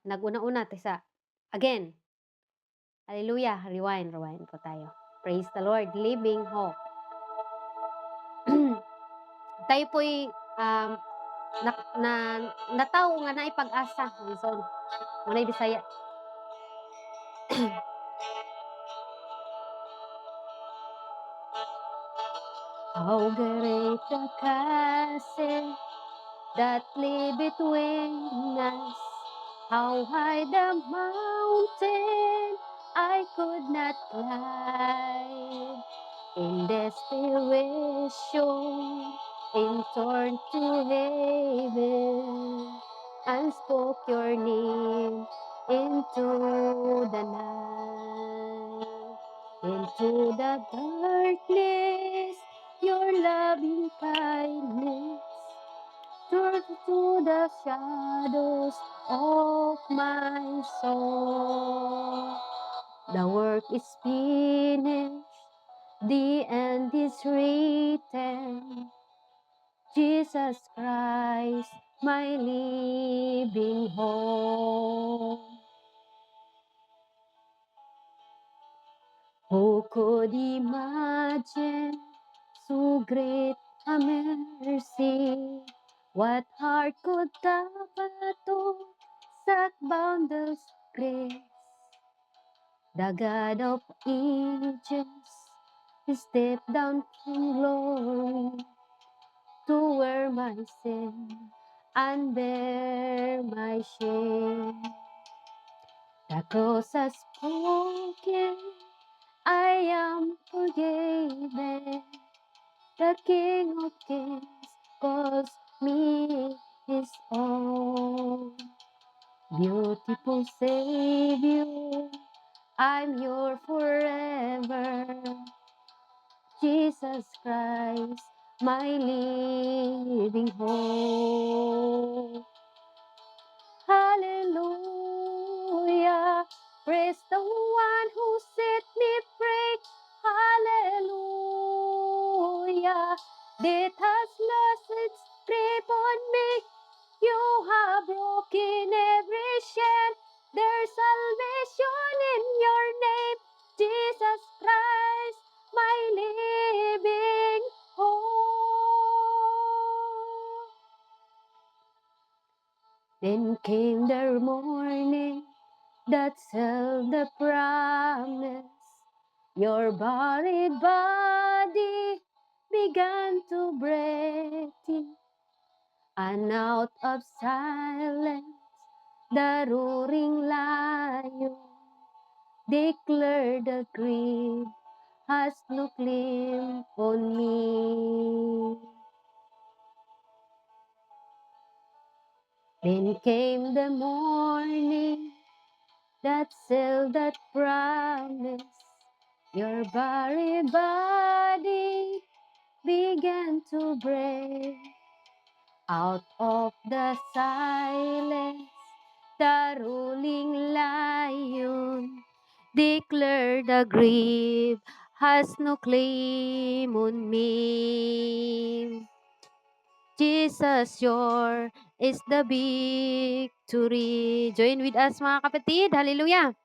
nag-una-una sa again. Hallelujah. Rewind po tayo. Praise the Lord. Living hope. Tayo po'y na, na, nataw nga na ipag-asa. So, muna'y Bisaya. How great the chasm that lay between us. How high the mountain I could not climb. In desperation, in torn to heaven, and spoke your name into the night, into the darkness, your loving kindness, to the shadows of my soul. The work is finished. The end is written, Jesus Christ, my living hope. Who could imagine so great a mercy? What heart could dapat to such boundless grace? The God of ages stepped down from glory to wear my sin and bear my shame. The cross has spoken, I am forgiven. The King of Kings calls me his own. Beautiful Savior, I'm your forever. Jesus Christ, my living hope. Hallelujah, praise the one who set me free. Hallelujah, death has lost its grip on me. You have broken every chain. There's salvation in your name, Jesus Christ, my living hope. Then came the morning that sealed the promise. Your buried body began to breathe, and out of silence the roaring lion declared the grave has no claim on me. Then came the morning that sealed that promise. Your buried body began to break. Out of the silence, the ruling lion declared the grave has no claim on me. Jesus, your is the victory. Join with us mga kapatid. Hallelujah.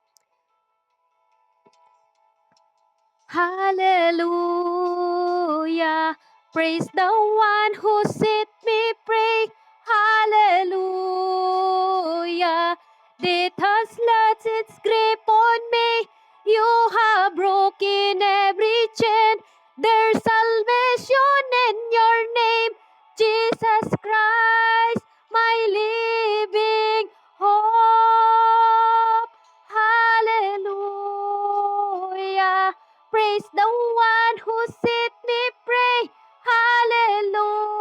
Hallelujah. Praise the one who set me free. Hallelujah. Death has lost its grip on me. You have broken every chain. There's salvation in your name, Jesus Christ, my living hope. Hallelujah. Praise the one who set me free. Hallelujah.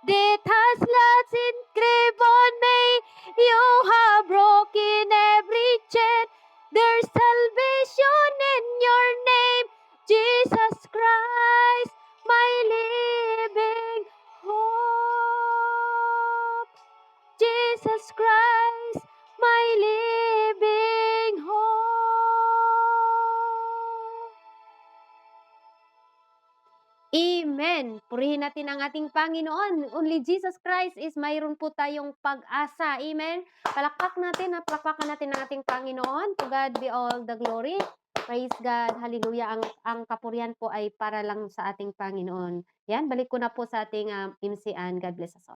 Death has lost its grip on me. You have broken every chain. There's salvation in your name, Amen. Purihin natin ang ating Panginoon. Only Jesus Christ is mayroon po tayong pag-asa. Amen. Palakpakan natin ang ating Panginoon. To God be all the glory. Praise God. Hallelujah. Ang kapurihan po ay para lang sa ating Panginoon. Yan, balik ko na po sa ating MC Ann. God bless us all.